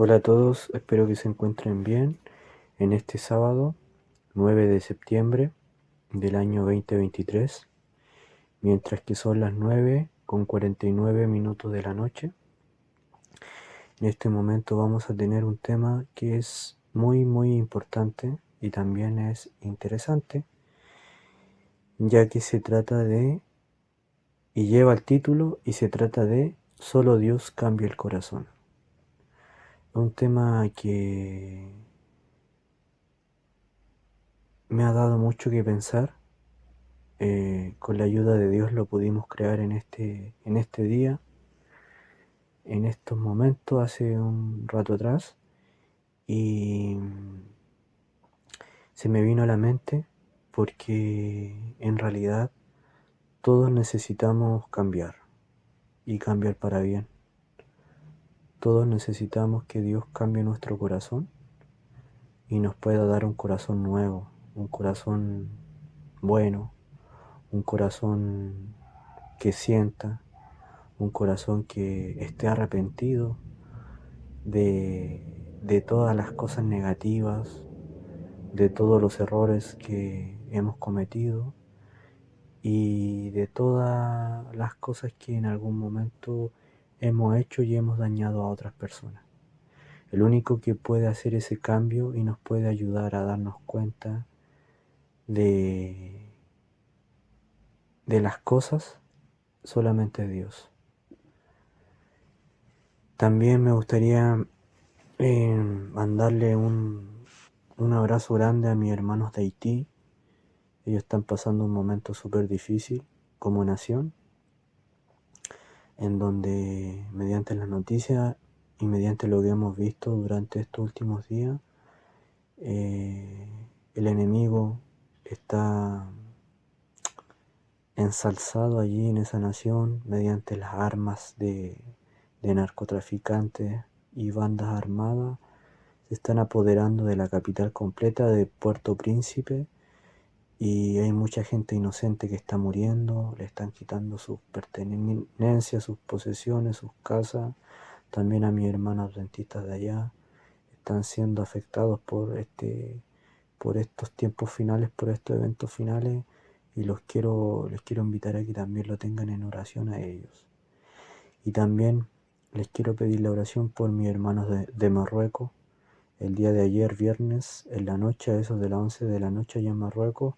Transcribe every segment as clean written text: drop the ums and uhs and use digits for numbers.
Hola a todos, espero que se encuentren bien en este sábado 9 de septiembre del año 2023, mientras que son las 9:49 de la noche. En este momento vamos a tener un tema que es muy importante y también es interesante, ya que se trata de, y lleva el título, y se trata de Solo Dios cambia el corazón. Un tema que me ha dado mucho que pensar. Con la ayuda de Dios lo pudimos crear en este día, en estos momentos, hace un rato atrás, y se me vino a la mente porque en realidad todos necesitamos cambiar y cambiar para bien. Todos necesitamos que Dios cambie nuestro corazón y nos pueda dar un corazón nuevo, un corazón bueno, un corazón que sienta, un corazón que esté arrepentido de todas las cosas negativas, de todos los errores que hemos cometido y de todas las cosas que en algún momento hemos hecho y hemos dañado a otras personas. El único que puede hacer ese cambio y nos puede ayudar a darnos cuenta de, de las cosas solamente es Dios. También me gustaría mandarle un abrazo grande a mis hermanos de Haití. Ellos están pasando un momento súper difícil como nación, en donde mediante las noticias y mediante lo que hemos visto durante estos últimos días, eh, el enemigo está ensalzado allí en esa nación mediante las armas de narcotraficantes y bandas armadas. Se están apoderando de la capital completa de Puerto Príncipe y hay mucha gente inocente que está muriendo, le están quitando sus pertenencias, sus posesiones, sus casas. También a mis hermanos dentistas de allá están siendo afectados por estos tiempos finales, por estos eventos finales, y les quiero invitar a que también lo tengan en oración a ellos. Y también les quiero pedir la oración por mis hermanos de Marruecos. El día de ayer, viernes, en la noche, a eso de las 11 de la noche allá en Marruecos,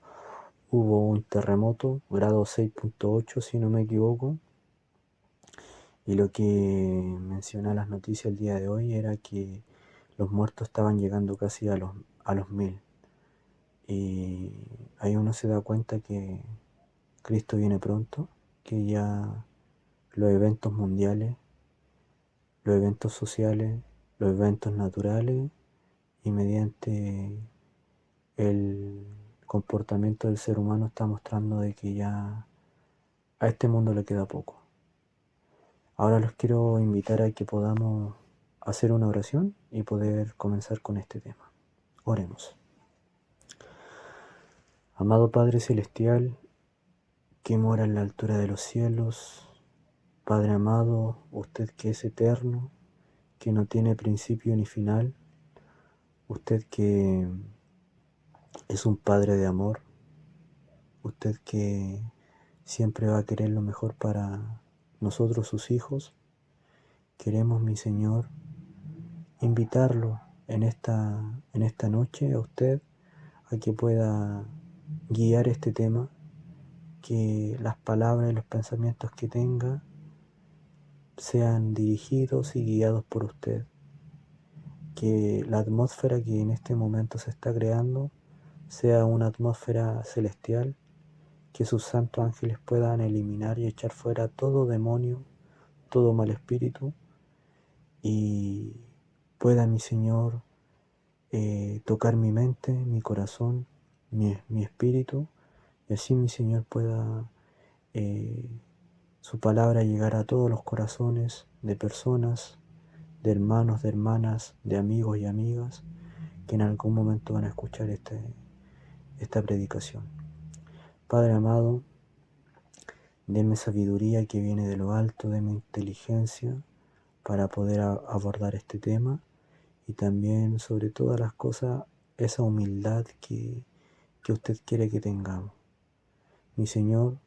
hubo un terremoto, grado 6.8 si no me equivoco, y lo que menciona las noticias el día de hoy era que los muertos estaban llegando casi a los 1000. Y ahí uno se da cuenta que Cristo viene pronto, que ya los eventos mundiales, los eventos sociales, los eventos naturales y mediante el comportamiento del ser humano está mostrando de que ya a este mundo le queda poco. Ahora los quiero invitar a que podamos hacer una oración y poder comenzar con este tema. Oremos. Amado Padre Celestial, que mora en la altura de los cielos, Padre amado, usted que es eterno, que no tiene principio ni final, usted que es un Padre de amor, usted que siempre va a querer lo mejor para nosotros sus hijos, queremos, mi Señor, invitarlo en esta noche a usted a que pueda guiar este tema, que las palabras y los pensamientos que tenga sean dirigidos y guiados por usted, que la atmósfera que en este momento se está creando sea una atmósfera celestial, que sus santos ángeles puedan eliminar y echar fuera todo demonio, todo mal espíritu, y pueda, mi Señor, tocar mi mente, mi corazón, mi espíritu, y así, mi Señor, pueda su palabra llegar a todos los corazones de personas, de hermanos, de hermanas, de amigos y amigas que en algún momento van a escuchar esta predicación. Padre amado, deme sabiduría que viene de lo alto, deme inteligencia para poder abordar este tema y también, sobre todas las cosas, esa humildad que usted quiere que tengamos. Mi Señor,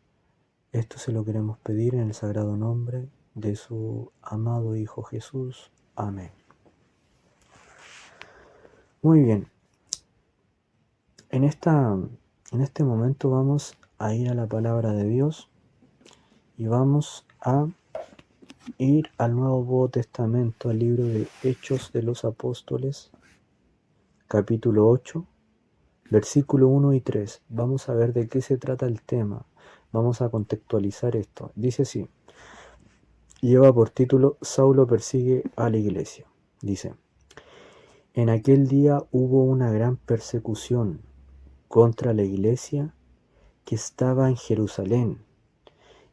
esto se lo queremos pedir en el sagrado nombre de su amado Hijo Jesús. Amén. Muy bien. En este momento vamos a ir a la palabra de Dios y vamos a ir al Nuevo Testamento, al libro de Hechos de los Apóstoles, capítulo 8, versículo 1 y 3. Vamos a ver de qué se trata el tema. Vamos a contextualizar esto. Dice así. Lleva por título Saulo persigue a la iglesia. Dice: en aquel día hubo una gran persecución contra la iglesia que estaba en Jerusalén,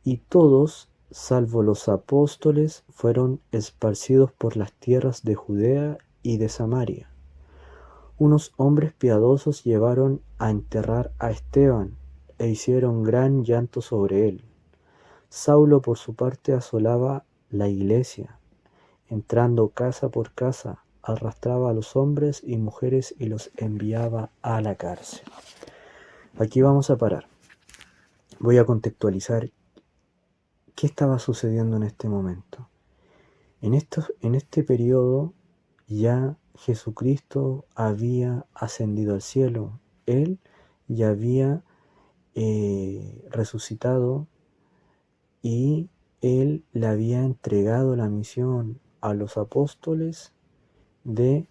y todos, salvo los apóstoles, fueron esparcidos por las tierras de Judea y de Samaria. Unos hombres piadosos llevaron a enterrar a Esteban e hicieron gran llanto sobre él. Saulo, por su parte, asolaba la iglesia, entrando casa por casa, arrastraba a los hombres y mujeres y los enviaba a la cárcel. Aquí vamos a parar. Voy a contextualizar qué estaba sucediendo en este momento. En este periodo ya Jesucristo había ascendido al cielo. Él ya había resucitado y Él le había entregado la misión a los apóstoles de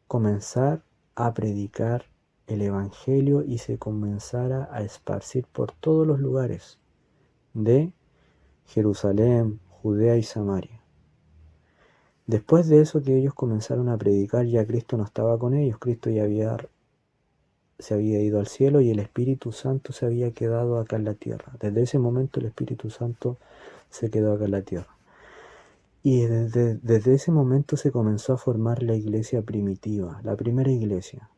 comenzar a predicar el Evangelio y se comenzara a esparcir por todos los lugares de Jerusalén, Judea y Samaria. Después de eso que ellos comenzaron a predicar, ya Cristo no estaba con ellos. Cristo ya se había ido al cielo y el Espíritu Santo se había quedado acá en la tierra. Desde ese momento el Espíritu Santo se quedó acá en la tierra. Y desde ese momento se comenzó a formar la iglesia primitiva, la primera iglesia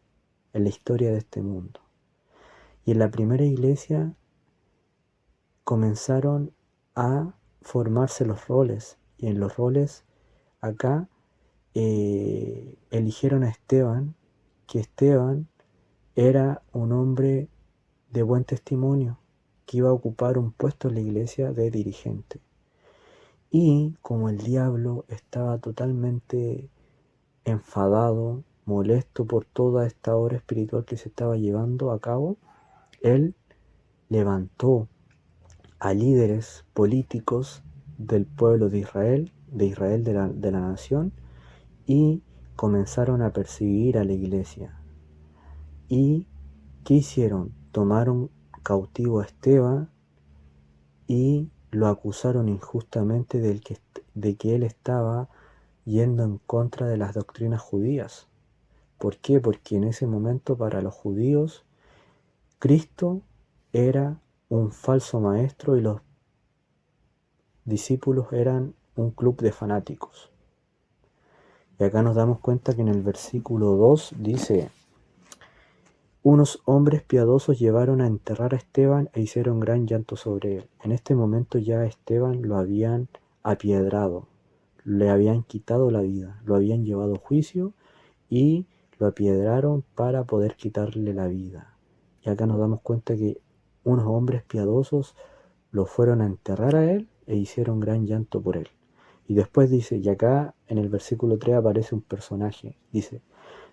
en la historia de este mundo. Y en la primera iglesia comenzaron a formarse los roles. Y en los roles acá eligieron a Esteban, que Esteban era un hombre de buen testimonio, que iba a ocupar un puesto en la iglesia de dirigente. Y como el diablo estaba totalmente enfadado, molesto por toda esta obra espiritual que se estaba llevando a cabo, él levantó a líderes políticos del pueblo de Israel de la nación, y comenzaron a perseguir a la iglesia. ¿Y qué hicieron? Tomaron cautivo a Esteban y lo acusaron injustamente de que él estaba yendo en contra de las doctrinas judías. ¿Por qué? Porque en ese momento para los judíos Cristo era un falso maestro y los discípulos eran un club de fanáticos. Y acá nos damos cuenta que en el versículo 2 dice: unos hombres piadosos llevaron a enterrar a Esteban e hicieron gran llanto sobre él. En este momento ya a Esteban lo habían apiedrado, le habían quitado la vida, lo habían llevado a juicio y lo apiedraron para poder quitarle la vida. Y acá nos damos cuenta que unos hombres piadosos lo fueron a enterrar a él e hicieron gran llanto por él. Y después dice, y acá en el versículo 3 aparece un personaje, dice: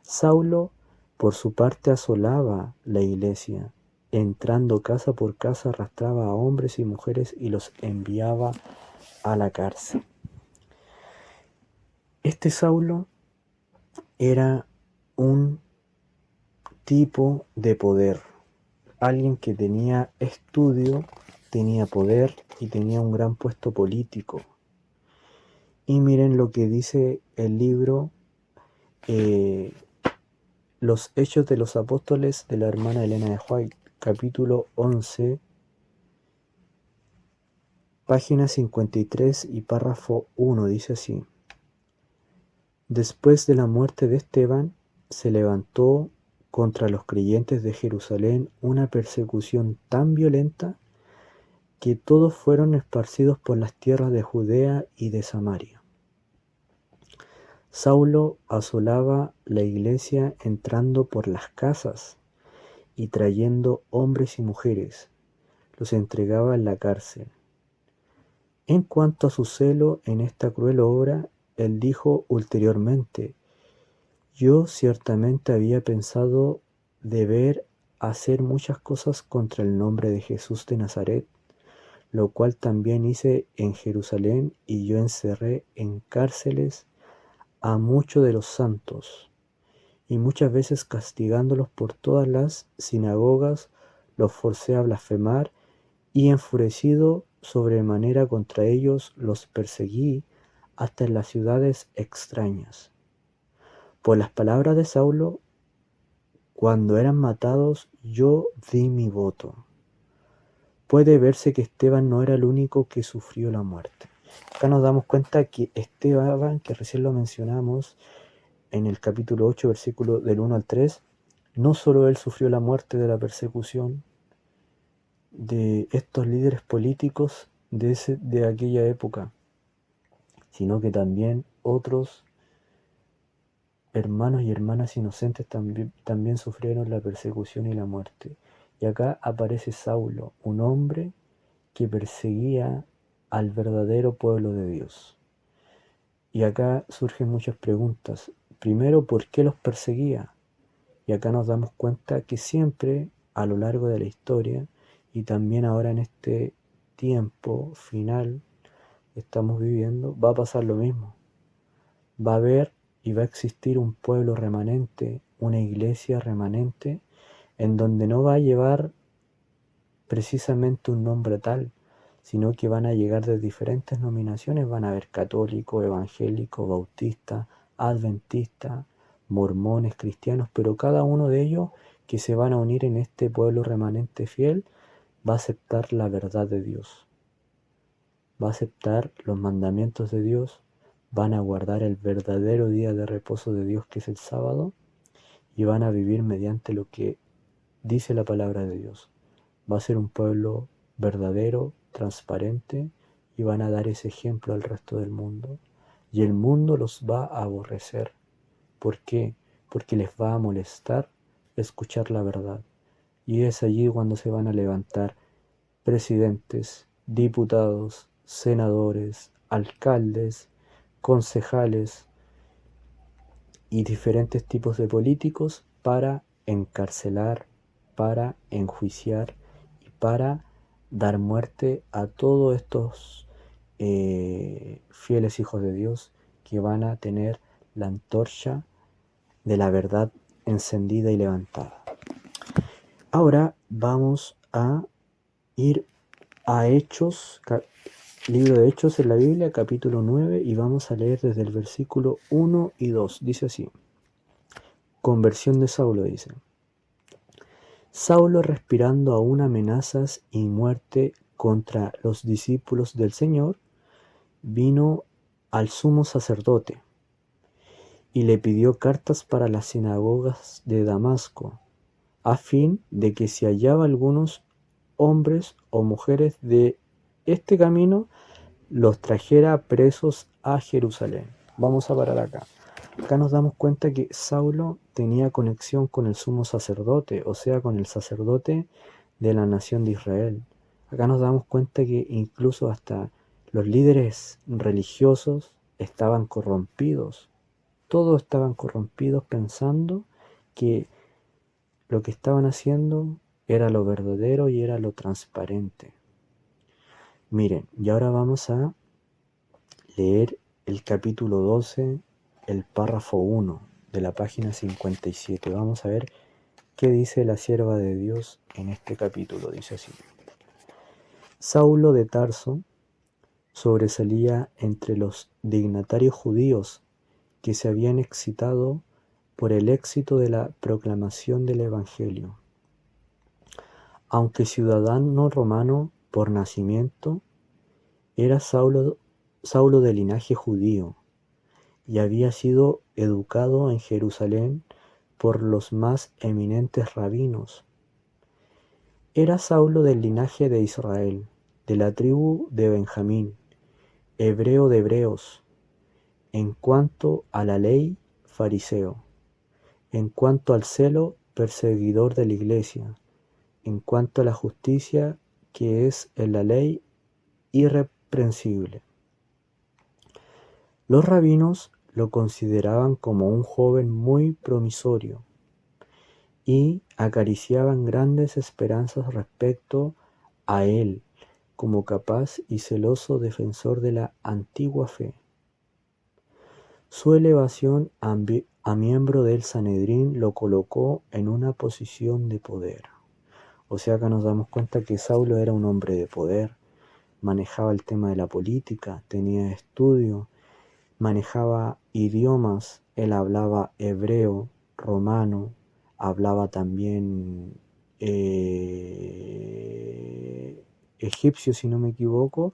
Saulo por su parte asolaba la iglesia, entrando casa por casa arrastraba a hombres y mujeres y los enviaba a la cárcel. Este Saulo era un tipo de poder, alguien que tenía estudio, tenía poder y tenía un gran puesto político. Y miren lo que dice el libro Los Hechos de los Apóstoles de la hermana Elena de White, capítulo 11, página 53 y párrafo 1, dice así: después de la muerte de Esteban, se levantó contra los creyentes de Jerusalén una persecución tan violenta que todos fueron esparcidos por las tierras de Judea y de Samaria. Saulo asolaba la iglesia entrando por las casas y trayendo hombres y mujeres, los entregaba en la cárcel. En cuanto a su celo en esta cruel obra, él dijo ulteriormente: yo ciertamente había pensado deber hacer muchas cosas contra el nombre de Jesús de Nazaret, lo cual también hice en Jerusalén, y yo encerré en cárceles a muchos de los santos, y muchas veces castigándolos por todas las sinagogas, los forcé a blasfemar, y enfurecido sobremanera contra ellos, los perseguí hasta en las ciudades extrañas. Por las palabras de Saulo, cuando eran matados, yo di mi voto. Puede verse que Esteban no era el único que sufrió la muerte. Acá nos damos cuenta que Esteban, que recién lo mencionamos en el capítulo 8, versículo del 1 al 3, no solo él sufrió la muerte de la persecución de estos líderes políticos de aquella época, sino que también otros hermanos y hermanas inocentes también sufrieron la persecución y la muerte. Y acá aparece Saulo, un hombre que perseguía al verdadero pueblo de Dios. Y acá surgen muchas preguntas. Primero, ¿por qué los perseguía? Y acá nos damos cuenta que siempre, a lo largo de la historia, y también ahora en este tiempo final que estamos viviendo, va a pasar lo mismo. Va a haber y va a existir un pueblo remanente, una iglesia remanente, en donde no va a llevar precisamente un nombre tal, sino que van a llegar de diferentes denominaciones, van a haber católicos, evangélicos, bautistas, adventistas, mormones, cristianos, pero cada uno de ellos que se van a unir en este pueblo remanente fiel va a aceptar la verdad de Dios, va a aceptar los mandamientos de Dios, van a guardar el verdadero día de reposo de Dios, que es el sábado, y van a vivir mediante lo que dice la palabra de Dios. Va a ser un pueblo verdadero, transparente, y van a dar ese ejemplo al resto del mundo. Y el mundo los va a aborrecer. ¿Por qué? Porque les va a molestar escuchar la verdad. Y es allí cuando se van a levantar presidentes, diputados, senadores, alcaldes, concejales y diferentes tipos de políticos para encarcelar, para enjuiciar y para dar muerte a todos estos fieles hijos de Dios que van a tener la antorcha de la verdad encendida y levantada. Ahora vamos a ir a Hechos, libro de Hechos en la Biblia, capítulo 9, y vamos a leer desde el versículo 1 y 2. Dice así: conversión de Saulo, dice. Saulo, respirando aún amenazas y muerte contra los discípulos del Señor, vino al sumo sacerdote y le pidió cartas para las sinagogas de Damasco, a fin de que si hallaba algunos hombres o mujeres de este camino, los trajera presos a Jerusalén. Vamos a parar acá. Acá nos damos cuenta que Saulo tenía conexión con el sumo sacerdote, o sea, con el sacerdote de la nación de Israel. Acá nos damos cuenta que incluso hasta los líderes religiosos estaban corrompidos. Todos estaban corrompidos pensando que lo que estaban haciendo era lo verdadero y era lo transparente. Miren, y ahora vamos a leer el capítulo 12, el párrafo 1 de la página 57. Vamos a ver qué dice la sierva de Dios en este capítulo. Dice así: Saulo de Tarso sobresalía entre los dignatarios judíos que se habían excitado por el éxito de la proclamación del Evangelio. Aunque ciudadano romano por nacimiento, era Saulo de linaje judío y había sido educado en Jerusalén por los más eminentes rabinos. Era Saulo del linaje de Israel, de la tribu de Benjamín, hebreo de hebreos, En cuanto a la ley, fariseo. En cuanto al celo, perseguidor de la iglesia. En cuanto a la justicia que es en la ley, irreprensible. Los rabinos lo consideraban como un joven muy promisorio y acariciaban grandes esperanzas respecto a él como capaz y celoso defensor de la antigua fe. Su elevación a miembro del Sanedrín lo colocó en una posición de poder. O sea, acá nos damos cuenta que Saulo era un hombre de poder, manejaba el tema de la política, tenía estudio, manejaba idiomas, él hablaba hebreo, romano, hablaba también egipcio, si no me equivoco,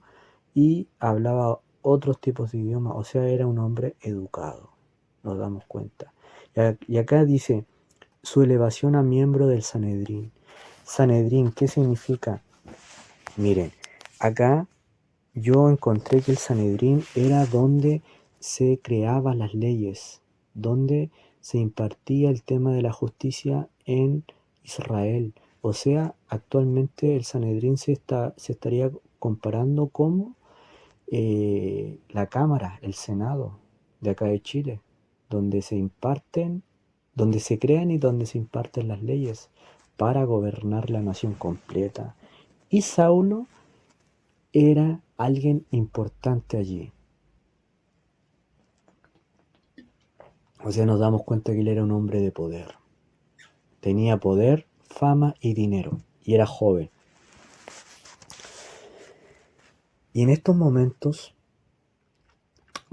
y hablaba otros tipos de idiomas, o sea, era un hombre educado, nos damos cuenta. Y acá dice, su elevación a miembro del Sanedrín. Sanedrín, ¿qué significa? Miren, acá yo encontré que el Sanedrín era donde se creaban las leyes, donde se impartía el tema de la justicia en Israel. O sea, actualmente el Sanedrín se estaría comparando como la Cámara, el Senado de acá de Chile, donde se imparten, donde se crean y donde se imparten las leyes para gobernar la nación completa. Y Saulo era alguien importante allí. O sea, nos damos cuenta que él era un hombre de poder. Tenía poder, fama y dinero. Y era joven. Y en estos momentos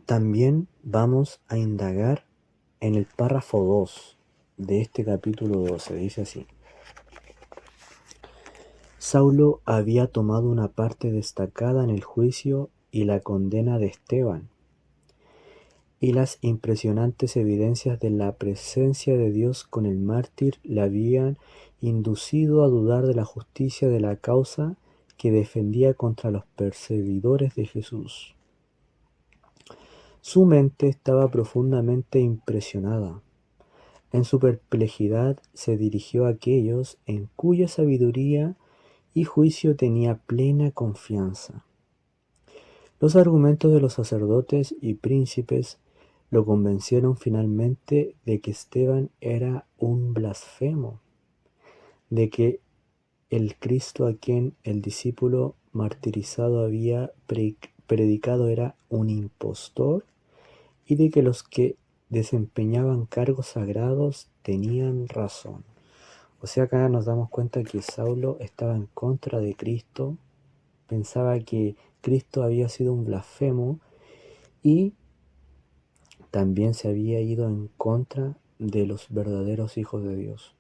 también vamos a indagar en el párrafo 2 de este capítulo 12. Dice así. Saulo había tomado una parte destacada en el juicio y la condena de Esteban, y las impresionantes evidencias de la presencia de Dios con el mártir le habían inducido a dudar de la justicia de la causa que defendía contra los perseguidores de Jesús. Su mente estaba profundamente impresionada. En su perplejidad se dirigió a aquellos en cuya sabiduría y juicio tenía plena confianza. Los argumentos de los sacerdotes y príncipes lo convencieron finalmente de que Esteban era un blasfemo, de que el Cristo a quien el discípulo martirizado había predicado era un impostor y de que los que desempeñaban cargos sagrados tenían razón. O sea, acá nos damos cuenta que Saulo estaba en contra de Cristo, pensaba que Cristo había sido un blasfemo y también se había ido en contra de los verdaderos hijos de Dios.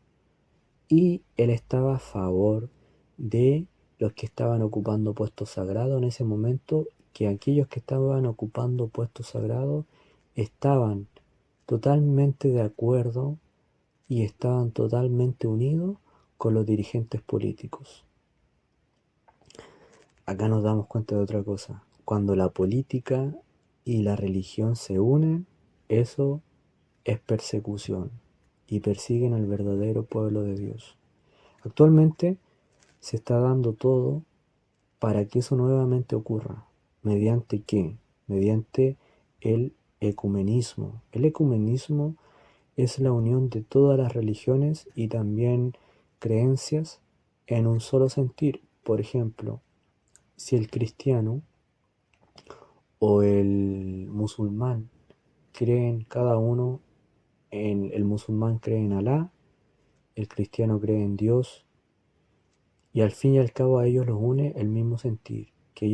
Y él estaba a favor de los que estaban ocupando puestos sagrados en ese momento, que aquellos que estaban ocupando puestos sagrados estaban totalmente de acuerdo y estaban totalmente unidos con los dirigentes políticos. Acá nos damos cuenta de otra cosa. Cuando la política y la religión se unen, eso es persecución y persiguen al verdadero pueblo de Dios. Actualmente se está dando todo para que eso nuevamente ocurra. ¿Mediante qué? Mediante el ecumenismo. El ecumenismo es la unión de todas las religiones y también creencias en un solo sentir. Por ejemplo, si el cristiano o el musulmán creen cada uno el musulmán cree en Alá, el cristiano cree en Dios, y al fin y al cabo a ellos los une el mismo sentir, que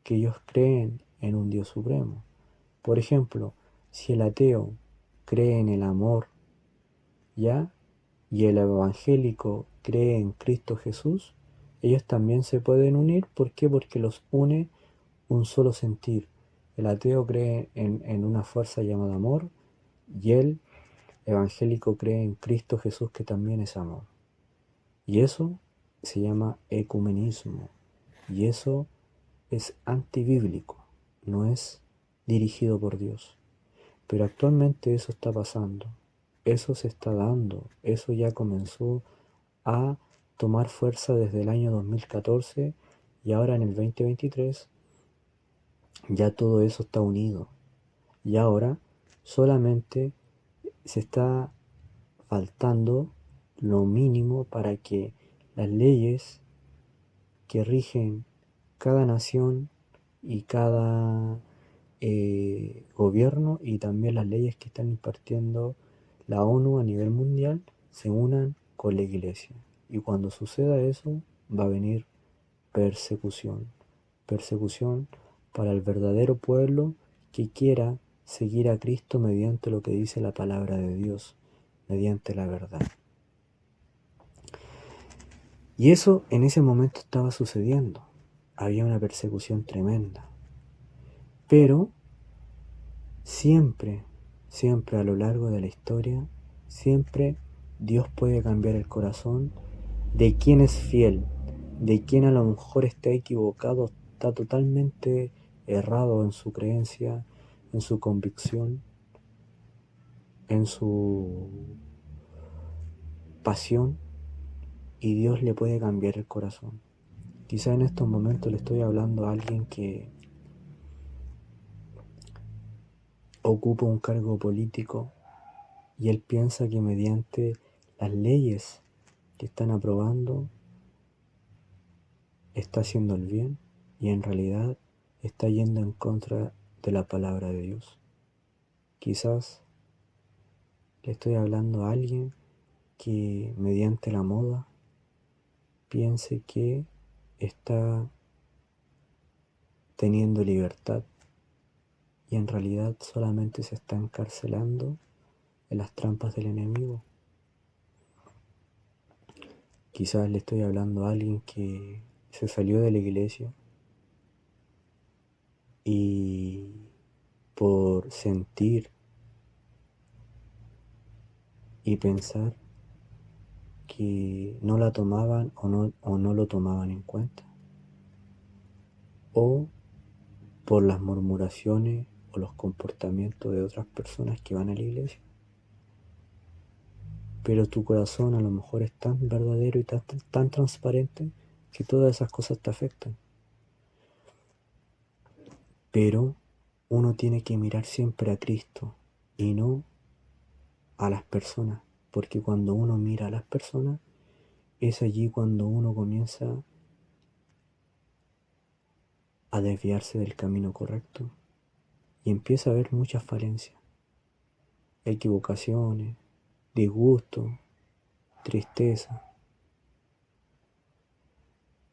ellos creen en un Dios supremo. Por ejemplo, si el ateo cree en el amor, ¿ya? Y el evangélico cree en Cristo Jesús, ellos también se pueden unir. ¿Por qué? Porque los une un solo sentir. El ateo cree en una fuerza llamada amor y el evangélico cree en Cristo Jesús, que también es amor. Y eso se llama ecumenismo. Y eso es antibíblico, no es dirigido por Dios. Pero actualmente eso está pasando, eso se está dando, eso ya comenzó a tomar fuerza desde el año 2014 y ahora en el 2023 ya todo eso está unido. Y ahora solamente se está faltando lo mínimo para que las leyes que rigen cada nación y cada gobierno y también las leyes que están impartiendo la ONU a nivel mundial se unan con la iglesia. Y cuando suceda eso, va a venir persecución. Persecución para el verdadero pueblo que quiera seguir a Cristo mediante lo que dice la palabra de Dios, mediante la verdad. Y eso en ese momento estaba sucediendo. Había una persecución tremenda. Pero siempre, siempre a lo largo de la historia, siempre Dios puede cambiar el corazón de quien es fiel, de quien a lo mejor está equivocado, está totalmente errado en su creencia, en su convicción, en su pasión, y Dios le puede cambiar el corazón. Quizá en estos momentos le estoy hablando a alguien que ocupa un cargo político y él piensa que mediante las leyes que están aprobando está haciendo el bien y en realidad está yendo en contra de la palabra de Dios. Quizás le estoy hablando a alguien que mediante la moda piense que está teniendo libertad y en realidad solamente se está encarcelando en las trampas del enemigo. Quizás le estoy hablando a alguien que se salió de la iglesia y por sentir y pensar que no la tomaban o no lo tomaban en cuenta, o por las murmuraciones o los comportamientos de otras personas que van a la iglesia. Pero tu corazón a lo mejor es tan verdadero y tan transparente que todas esas cosas te afectan. Pero uno tiene que mirar siempre a Cristo y no a las personas, porque cuando uno mira a las personas es allí cuando uno comienza a desviarse del camino correcto y empieza a ver muchas falencias, equivocaciones, disgusto, tristeza,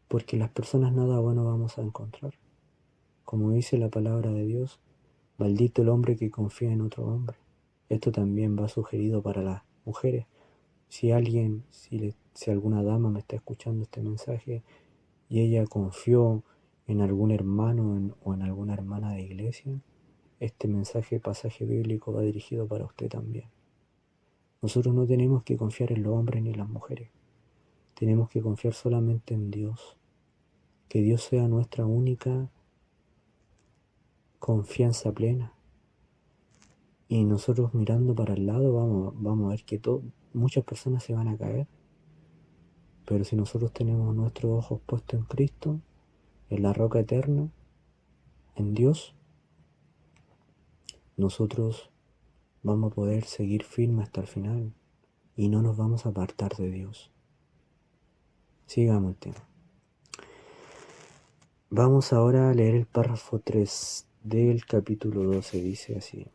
porque las personas nada bueno vamos a encontrar. Como dice la palabra de Dios, maldito el hombre que confía en otro hombre. Esto también va sugerido para las mujeres. Si alguna dama me está escuchando este mensaje y ella confió en algún hermano o en alguna hermana de iglesia, este pasaje bíblico va dirigido para usted también. Nosotros no tenemos que confiar en los hombres ni en las mujeres. Tenemos que confiar solamente en Dios. Que Dios sea nuestra única confianza plena. Y nosotros mirando para el lado vamos a ver que muchas personas se van a caer. Pero si nosotros tenemos nuestros ojos puestos en Cristo, en la roca eterna, en Dios, nosotros vamos a poder seguir firmes hasta el final y no nos vamos a apartar de Dios. Sigamos el tema. Vamos ahora a leer el párrafo 3 del capítulo 12. Dice así: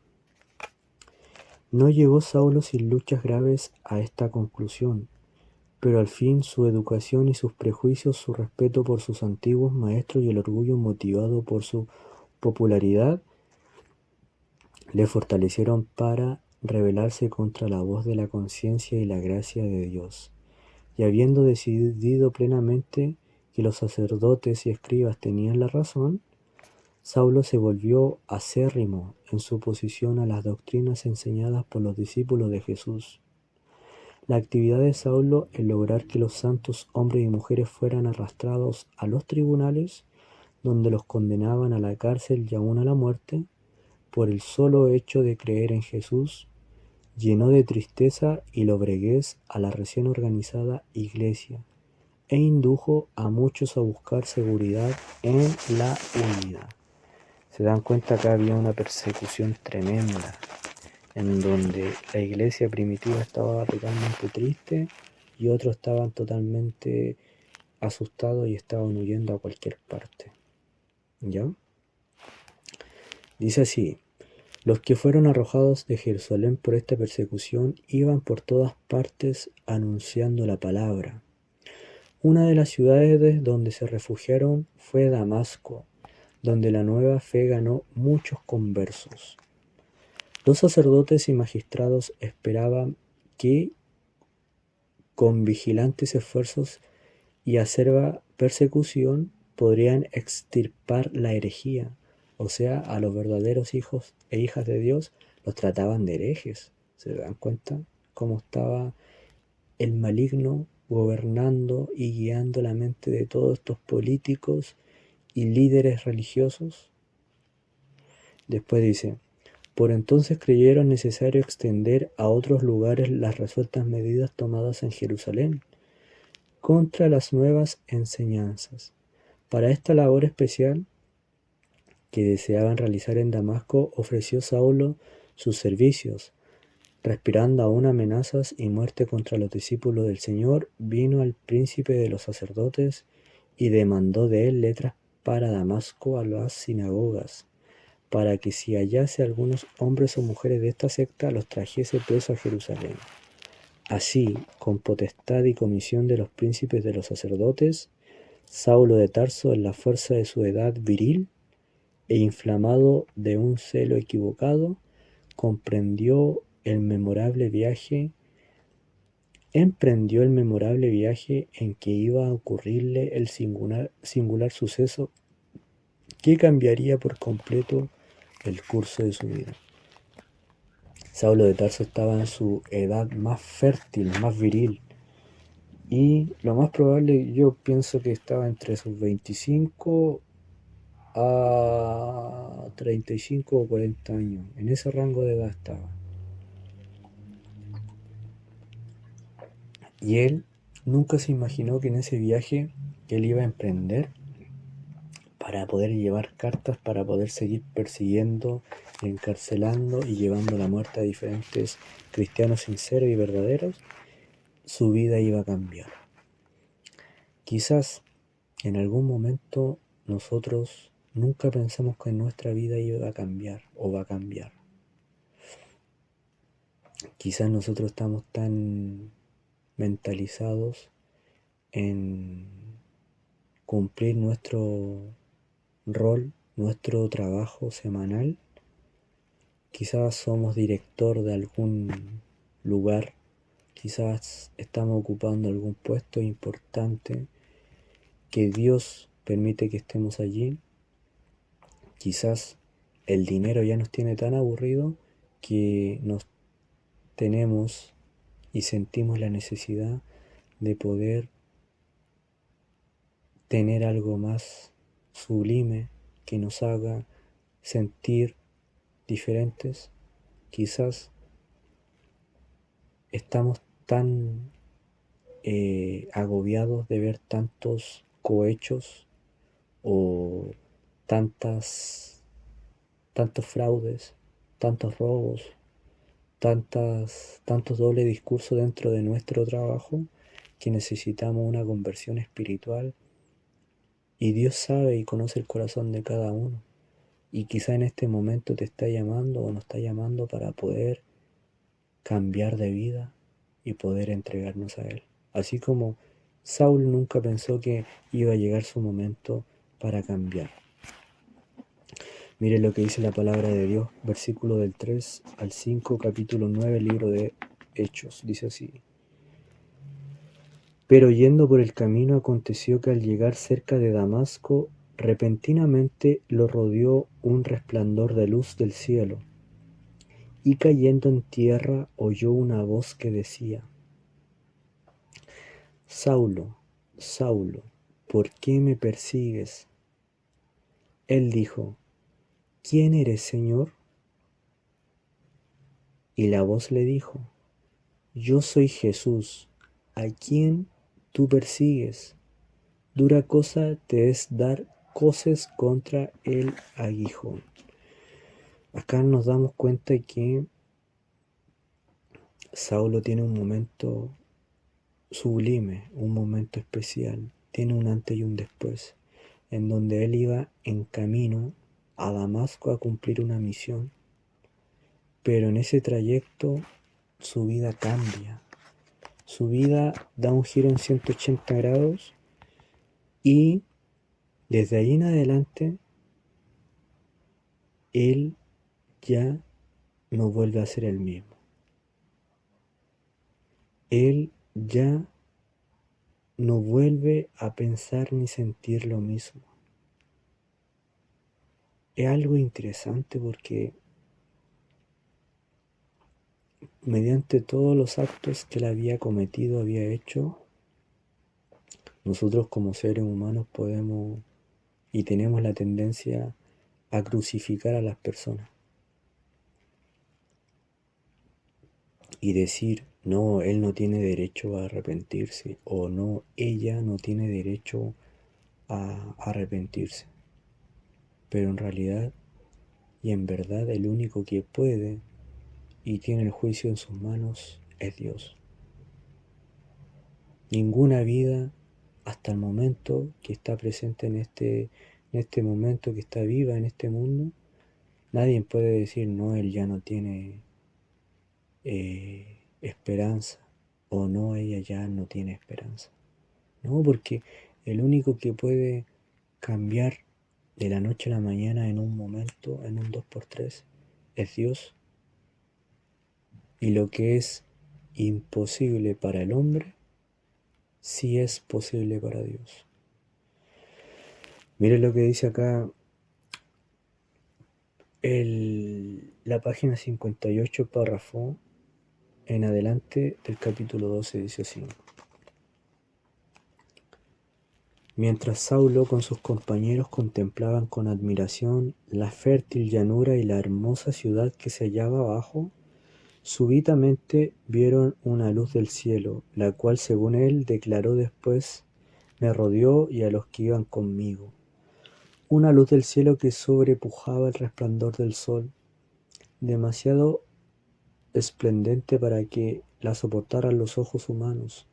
No llegó Saulo sin luchas graves a esta conclusión, pero al fin su educación y sus prejuicios, su respeto por sus antiguos maestros y el orgullo motivado por su popularidad le fortalecieron para rebelarse contra la voz de la conciencia y la gracia de Dios. Y habiendo decidido plenamente que los sacerdotes y escribas tenían la razón, Saulo se volvió acérrimo en su oposición a las doctrinas enseñadas por los discípulos de Jesús. La actividad de Saulo en lograr que los santos hombres y mujeres fueran arrastrados a los tribunales, donde los condenaban a la cárcel y aún a la muerte, por el solo hecho de creer en Jesús, llenó de tristeza y lobreguez a la recién organizada Iglesia e indujo a muchos a buscar seguridad en la huida. Se dan cuenta que había una persecución tremenda, en donde la iglesia primitiva estaba totalmente triste y otros estaban totalmente asustados y estaban huyendo a cualquier parte. ¿Ya? Dice así: los que fueron arrojados de Jerusalén por esta persecución iban por todas partes anunciando la palabra. Una de las ciudades donde se refugiaron fue Damasco, donde la nueva fe ganó muchos conversos. Los sacerdotes y magistrados esperaban que, con vigilantes esfuerzos y acerba persecución, podrían extirpar la herejía, o sea, a los verdaderos hijos e hijas de Dios los trataban de herejes. ¿Se dan cuenta cómo estaba el maligno gobernando y guiando la mente de todos estos políticos y líderes religiosos? Después dice: por entonces creyeron necesario extender a otros lugares las resueltas medidas tomadas en Jerusalén contra las nuevas enseñanzas. Para esta labor especial que deseaban realizar en Damasco, ofreció Saulo sus servicios. Respirando aún amenazas y muerte contra los discípulos del Señor, vino al príncipe de los sacerdotes y demandó de él letras para Damasco a las sinagogas, para que si hallase algunos hombres o mujeres de esta secta, los trajese preso a Jerusalén. Así, con potestad y comisión de los príncipes de los sacerdotes, Saulo de Tarso, en la fuerza de su edad viril e inflamado de un celo equivocado, emprendió el memorable viaje en que iba a ocurrirle el singular suceso que cambiaría por completo el curso de su vida. Saulo de Tarso estaba en su edad más fértil, más viril, y lo más probable, yo pienso que estaba entre sus 25 a 35 o 40 años. En ese rango de edad estaba. Y él nunca se imaginó que en ese viaje que él iba a emprender para poder llevar cartas, para poder seguir persiguiendo, encarcelando y llevando la muerte a diferentes cristianos sinceros y verdaderos, su vida iba a cambiar. Quizás en algún momento nosotros nunca pensamos que nuestra vida iba a cambiar o va a cambiar. Quizás nosotros estamos tan mentalizados en cumplir nuestro rol, nuestro trabajo semanal. Quizás somos director de algún lugar, quizás estamos ocupando algún puesto importante que Dios permite que estemos allí. Quizás el dinero ya nos tiene tan aburrido que nos tenemos y sentimos la necesidad de poder tener algo más sublime que nos haga sentir diferentes. Quizás estamos tan agobiados de ver tantos cohechos o tantos fraudes, tantos robos, tantos doble discurso dentro de nuestro trabajo, que necesitamos una conversión espiritual. Y Dios sabe y conoce el corazón de cada uno. Y quizá en este momento te está llamando o nos está llamando para poder cambiar de vida y poder entregarnos a Él. Así como Saúl nunca pensó que iba a llegar su momento para cambiar. Mire lo que dice la palabra de Dios, versículo del 3 al 5, capítulo 9, libro de Hechos. Dice así: pero yendo por el camino aconteció que al llegar cerca de Damasco, repentinamente lo rodeó un resplandor de luz del cielo, y cayendo en tierra oyó una voz que decía: Saulo, Saulo, ¿por qué me persigues? Él dijo: ¿quién eres, Señor? Y la voz le dijo: Yo soy Jesús, a quien tú persigues. Dura cosa te es dar coces contra el aguijón. Acá nos damos cuenta que Saulo tiene un momento sublime, un momento especial, tiene un antes y un después, en donde él iba en camino a Damasco a cumplir una misión, pero en ese trayecto su vida cambia, su vida da un giro en 180 grados y desde ahí en adelante él ya no vuelve a ser el mismo. Él ya no vuelve a pensar ni sentir lo mismo. Es algo interesante porque mediante todos los actos que él había cometido, había hecho, nosotros como seres humanos podemos y tenemos la tendencia a crucificar a las personas y decir: no, él no tiene derecho a arrepentirse, o no, ella no tiene derecho a arrepentirse. Pero en realidad y en verdad el único que puede y tiene el juicio en sus manos es Dios. Ninguna vida hasta el momento que está presente en este momento, que está viva en este mundo, nadie puede decir: no, él ya no tiene esperanza, o no, ella ya no tiene esperanza. No, porque el único que puede cambiar de la noche a la mañana en un momento, en un 2x3, es Dios. Y lo que es imposible para el hombre, sí es posible para Dios. Mire lo que dice acá la página 58, párrafo en adelante del capítulo 12, dice así: Mientras Saulo con sus compañeros contemplaban con admiración la fértil llanura y la hermosa ciudad que se hallaba abajo, súbitamente vieron una luz del cielo, la cual, según él declaró después, me rodeó y a los que iban conmigo. Una luz del cielo que sobrepujaba el resplandor del sol, demasiado esplendente para que la soportaran los ojos humanos.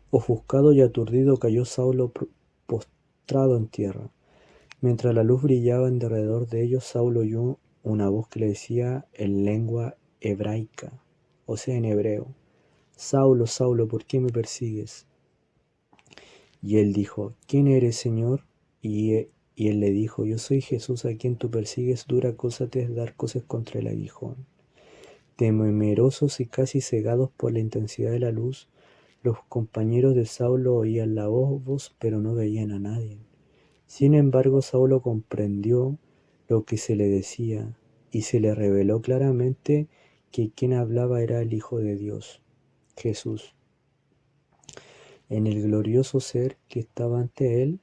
Ofuscado y aturdido cayó Saulo postrado en tierra. Mientras la luz brillaba en derredor de ellos, Saulo oyó una voz que le decía en lengua hebraica, o sea, en hebreo: Saulo, Saulo, ¿por qué me persigues? Y él dijo: ¿Quién eres, Señor? Y él le dijo: Yo soy Jesús, a quien tú persigues. Dura cosa te es dar coces contra el aguijón. Temerosos y casi cegados por la intensidad de la luz, los compañeros de Saulo oían la voz, pero no veían a nadie. Sin embargo, Saulo comprendió lo que se le decía, y se le reveló claramente que quien hablaba era el Hijo de Dios, Jesús. En el glorioso ser que estaba ante él,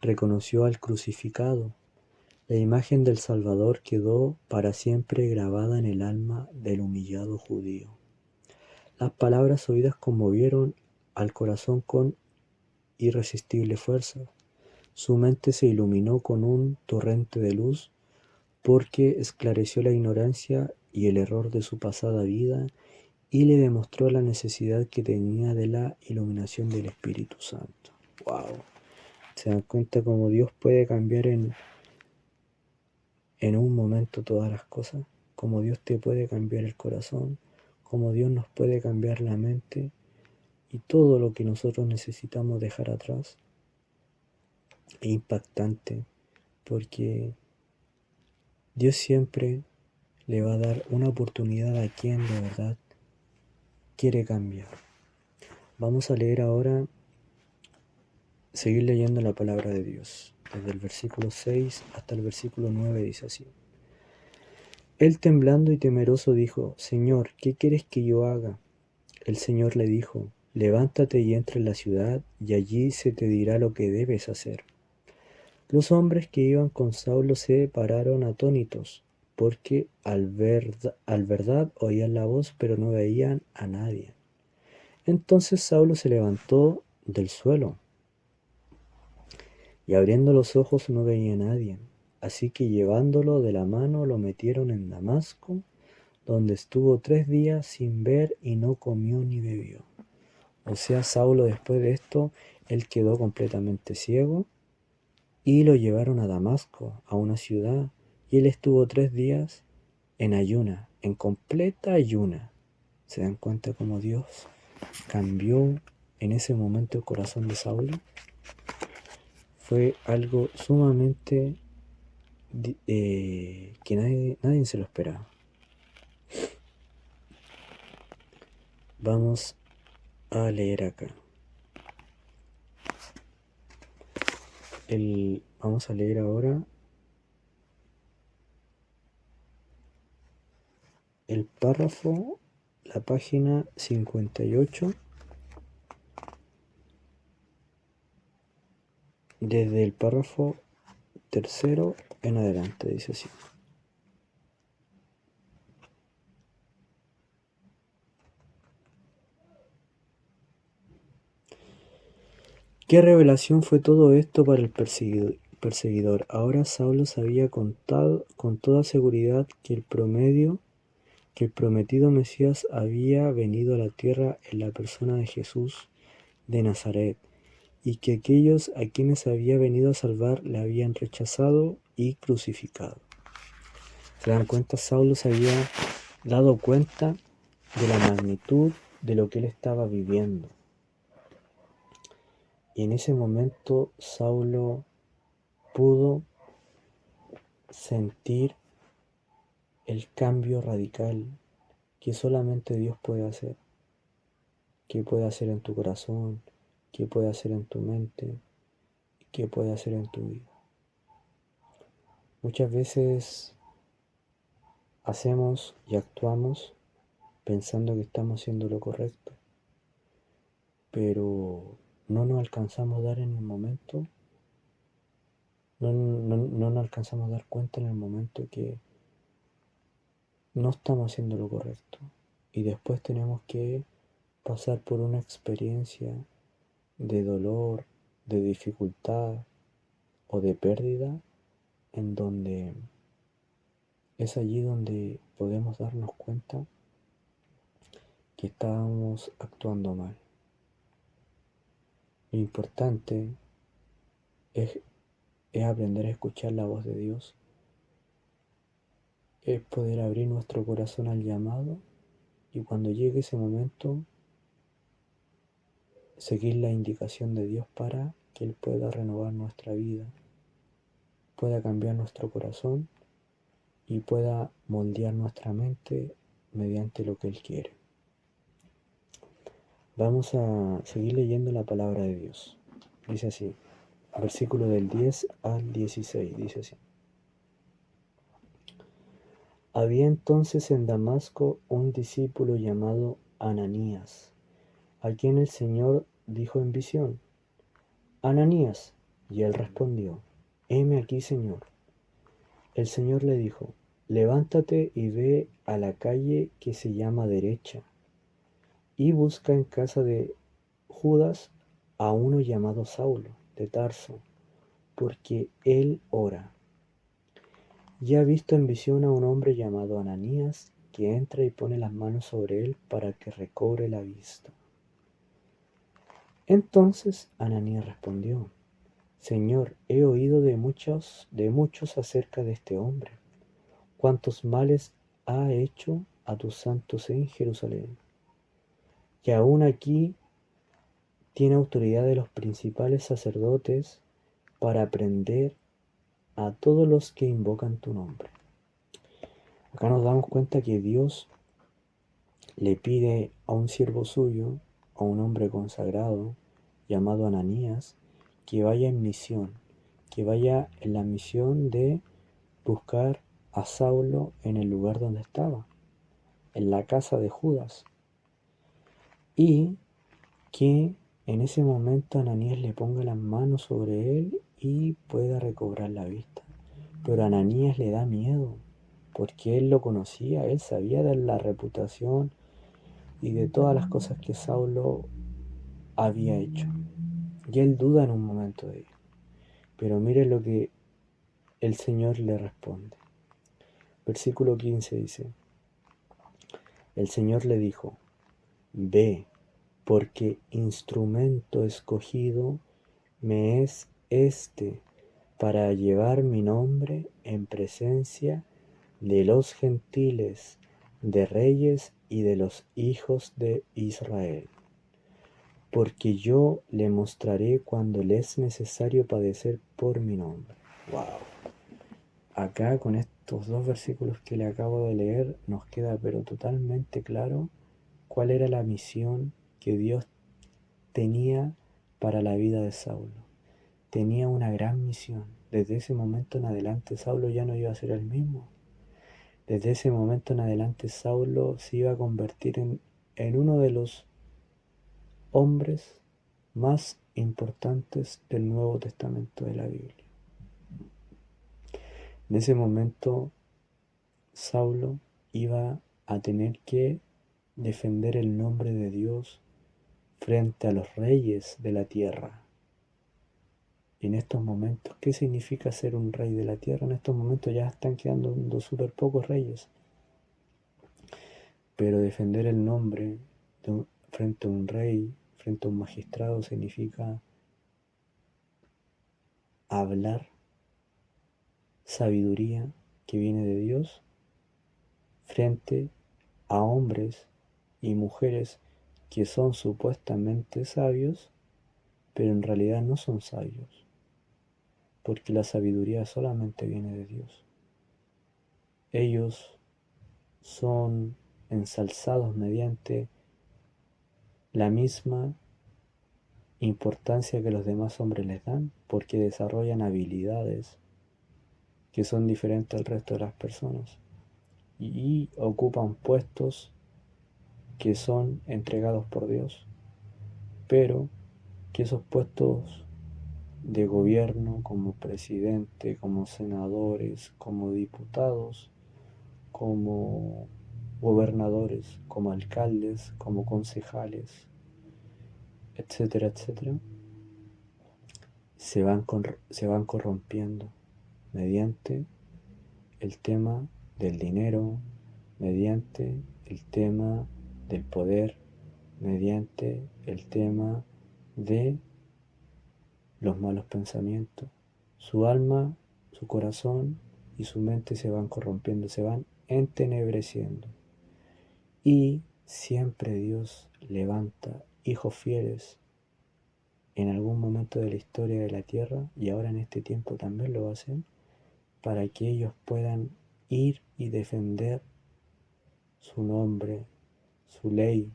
reconoció al crucificado. La imagen del Salvador quedó para siempre grabada en el alma del humillado judío. Las palabras oídas conmovieron al corazón con irresistible fuerza. Su mente se iluminó con un torrente de luz, porque esclareció la ignorancia y el error de su pasada vida y le demostró la necesidad que tenía de la iluminación del Espíritu Santo. ¡Wow! Se dan cuenta cómo Dios puede cambiar en un momento todas las cosas, cómo Dios te puede cambiar el corazón, cómo Dios nos puede cambiar la mente y todo lo que nosotros necesitamos dejar atrás. Es impactante porque Dios siempre le va a dar una oportunidad a quien de verdad quiere cambiar. Vamos a leer ahora, seguir leyendo la palabra de Dios. Desde el versículo 6 hasta el versículo 9 dice así: Él, temblando y temeroso, dijo: Señor, ¿qué quieres que yo haga? El Señor le dijo: Levántate y entra en la ciudad, y allí se te dirá lo que debes hacer. Los hombres que iban con Saulo se pararon atónitos, porque al verdad oían la voz, pero no veían a nadie. Entonces Saulo se levantó del suelo, y abriendo los ojos no veía a nadie. Así que llevándolo de la mano lo metieron en Damasco, donde estuvo 3 días sin ver y no comió ni bebió. O sea, Saulo después de esto, él quedó completamente ciego y lo llevaron a Damasco, a una ciudad, y él estuvo 3 días en ayuna, en completa ayuna. ¿Se dan cuenta cómo Dios cambió en ese momento el corazón de Saulo? Fue algo sumamente que nadie se lo esperaba. Vamos a leer acá. Vamos a leer ahora el párrafo, la página 58, desde el párrafo tercero en adelante, dice así. ¿Qué revelación fue todo esto para el perseguidor? Ahora Saulo sabía con toda seguridad que el prometido Mesías había venido a la tierra en la persona de Jesús de Nazaret, y que aquellos a quienes había venido a salvar le habían rechazado y crucificado. ¿Se dan cuenta? Saulo se había dado cuenta de la magnitud de lo que él estaba viviendo. Y en ese momento Saulo pudo sentir el cambio radical que solamente Dios puede hacer, que puede hacer en tu corazón, que puede hacer en tu mente, que puede hacer en tu vida. Muchas veces hacemos y actuamos pensando que estamos haciendo lo correcto, pero no nos alcanzamos a dar en el momento, no nos alcanzamos a dar cuenta en el momento que no estamos haciendo lo correcto, y después tenemos que pasar por una experiencia de dolor, de dificultad o de pérdida, en donde es allí donde podemos darnos cuenta que estábamos actuando mal. Lo importante es aprender a escuchar la voz de Dios, es poder abrir nuestro corazón al llamado, y cuando llegue ese momento seguir la indicación de Dios para que Él pueda renovar nuestra vida, pueda cambiar nuestro corazón y pueda moldear nuestra mente mediante lo que Él quiere. Vamos a seguir leyendo la palabra de Dios. Dice así, versículo del 10 al 16, dice así. Había entonces en Damasco un discípulo llamado Ananías, a quien el Señor dijo en visión: Ananías. Y él respondió: heme aquí, Señor. El Señor le dijo: levántate y ve a la calle que se llama Derecha, y busca en casa de Judas a uno llamado Saulo de Tarso, porque él ora. Y ha visto en visión a un hombre llamado Ananías, que entra y pone las manos sobre él para que recobre la vista. Entonces Ananías respondió: Señor, he oído de muchos acerca de este hombre, cuántos males ha hecho a tus santos en Jerusalén, que aún aquí tiene autoridad de los principales sacerdotes para prender a todos los que invocan tu nombre. Acá nos damos cuenta que Dios le pide a un siervo suyo, a un hombre consagrado llamado Ananías, que vaya en misión, que vaya en la misión de buscar a Saulo en el lugar donde estaba, en la casa de Judas, y que en ese momento Ananías le ponga las manos sobre él y pueda recobrar la vista. Pero a Ananías le da miedo, porque él lo conocía, él sabía de la reputación y de todas las cosas que Saulo había hecho. Y él duda en un momento de ello. Pero mire lo que el Señor le responde. Versículo 15 dice: el Señor le dijo: ve, porque instrumento escogido me es este para llevar mi nombre en presencia de los gentiles, de reyes y de los hijos de Israel. Porque yo le mostraré cuando le es necesario padecer por mi nombre. Wow. Acá con estos dos versículos que le acabo de leer nos queda pero totalmente claro cuál era la misión que Dios tenía para la vida de Saulo. Tenía una gran misión. Desde ese momento en adelante Saulo ya no iba a ser el mismo. Desde ese momento en adelante Saulo se iba a convertir en uno de los hombres más importantes del Nuevo Testamento de la Biblia. En ese momento Saulo iba a tener que defender el nombre de Dios frente a los reyes de la tierra. Y en estos momentos, ¿qué significa ser un rey de la tierra? En estos momentos ya están quedando súper pocos reyes. Pero defender el nombre frente a un rey, frente a un magistrado, significa hablar sabiduría que viene de Dios frente a hombres y mujeres que son supuestamente sabios, pero en realidad no son sabios, porque la sabiduría solamente viene de Dios. Ellos son ensalzados mediante la misma importancia que los demás hombres les dan, porque desarrollan habilidades que son diferentes al resto de las personas y ocupan puestos que son entregados por Dios, pero que esos puestos de gobierno, como presidente, como senadores, como diputados, como gobernadores, como alcaldes, como concejales, etcétera, etcétera, se van corrompiendo mediante el tema del dinero, mediante el tema del poder, mediante el tema de los malos pensamientos. Su alma, su corazón y su mente se van corrompiendo, se van entenebreciendo. Y siempre Dios levanta hijos fieles en algún momento de la historia de la tierra, y ahora en este tiempo también lo hacen, para que ellos puedan ir y defender su nombre, su ley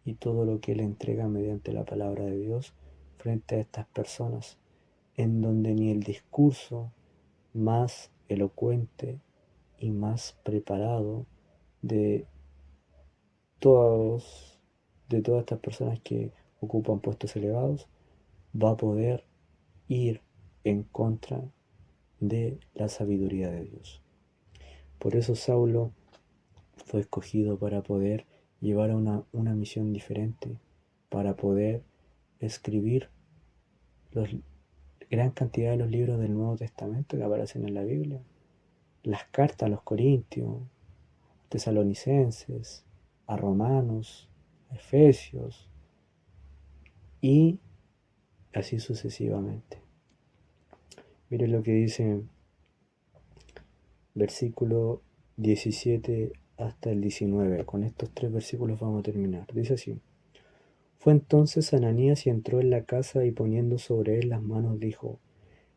y todo lo que Él entrega mediante la palabra de Dios frente a estas personas, en donde ni el discurso más elocuente y más preparado de todos, de todas estas personas que ocupan puestos elevados va a poder ir en contra de la sabiduría de Dios. Por eso Saulo fue escogido para poder llevar una misión diferente, para poder escribir gran cantidad de los libros del Nuevo Testamento que aparecen en la Biblia, las cartas a los Corintios, Tesalonicenses, a Romanos, a Efesios y así sucesivamente. Miren lo que dice versículo 17 hasta el 19. Con estos 3 versículos vamos a terminar. Dice así: fue entonces Ananías y entró en la casa, y poniendo sobre él las manos dijo: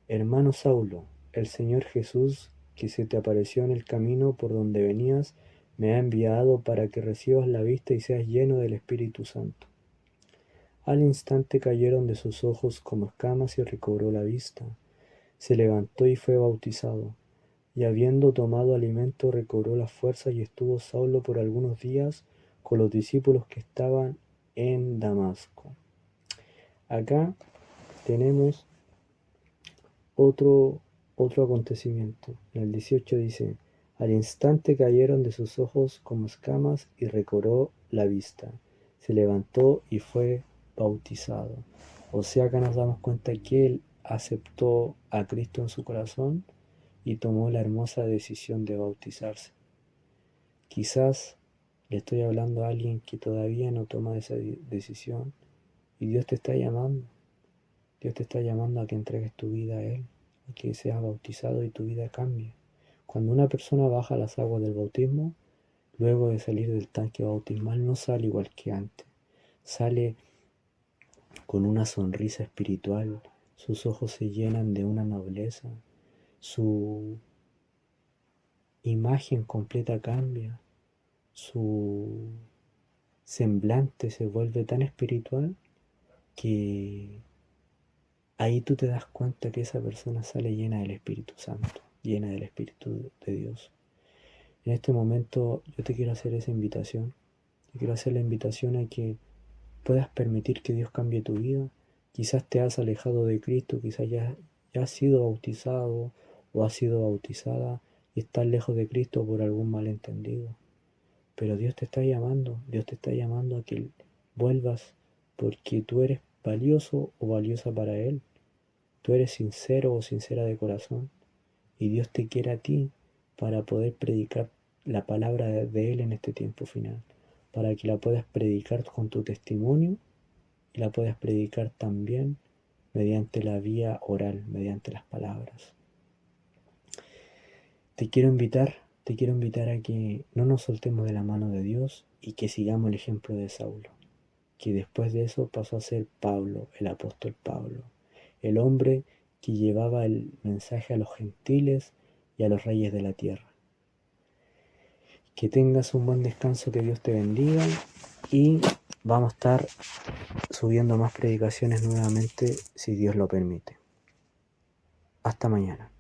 hermano Saulo, el Señor Jesús, que se te apareció en el camino por donde venías, me ha enviado para que recibas la vista y seas lleno del Espíritu Santo. Al instante cayeron de sus ojos como escamas y recobró la vista. Se levantó y fue bautizado, y habiendo tomado alimento recobró las fuerzas, y estuvo Saulo por algunos días con los discípulos que estaban en Damasco. Acá tenemos otro acontecimiento. En el 18 dice: Al instante cayeron de sus ojos como escamas y recobró la vista. Se levantó y fue bautizado. O sea, acá nos damos cuenta que él aceptó a Cristo en su corazón y tomó la hermosa decisión de bautizarse. Quizás le estoy hablando a alguien que todavía no toma esa decisión y Dios te está llamando. Dios te está llamando a que entregues tu vida a Él, a que seas bautizado y tu vida cambie. Cuando una persona baja las aguas del bautismo, luego de salir del tanque bautismal, no sale igual que antes. Sale con una sonrisa espiritual, sus ojos se llenan de una nobleza, su imagen completa cambia, su semblante se vuelve tan espiritual que ahí tú te das cuenta que esa persona sale llena del Espíritu Santo, llena del Espíritu de Dios. En este momento yo te quiero hacer esa invitación. Te quiero hacer la invitación a que puedas permitir que Dios cambie tu vida. Quizás te has alejado de Cristo, quizás ya has sido bautizado o has sido bautizada y estás lejos de Cristo por algún malentendido. Pero Dios te está llamando a que vuelvas porque tú eres valioso o valiosa para Él. Tú eres sincero o sincera de corazón y Dios te quiere a ti para poder predicar la palabra de Él en este tiempo final, para que la puedas predicar con tu testimonio y la puedas predicar también mediante la vía oral, mediante las palabras. Te quiero invitar a que no nos soltemos de la mano de Dios y que sigamos el ejemplo de Saulo, que después de eso pasó a ser Pablo, el apóstol Pablo, el hombre que llevaba el mensaje a los gentiles y a los reyes de la tierra. Que tengas un buen descanso, que Dios te bendiga y vamos a estar subiendo más predicaciones nuevamente si Dios lo permite. Hasta mañana.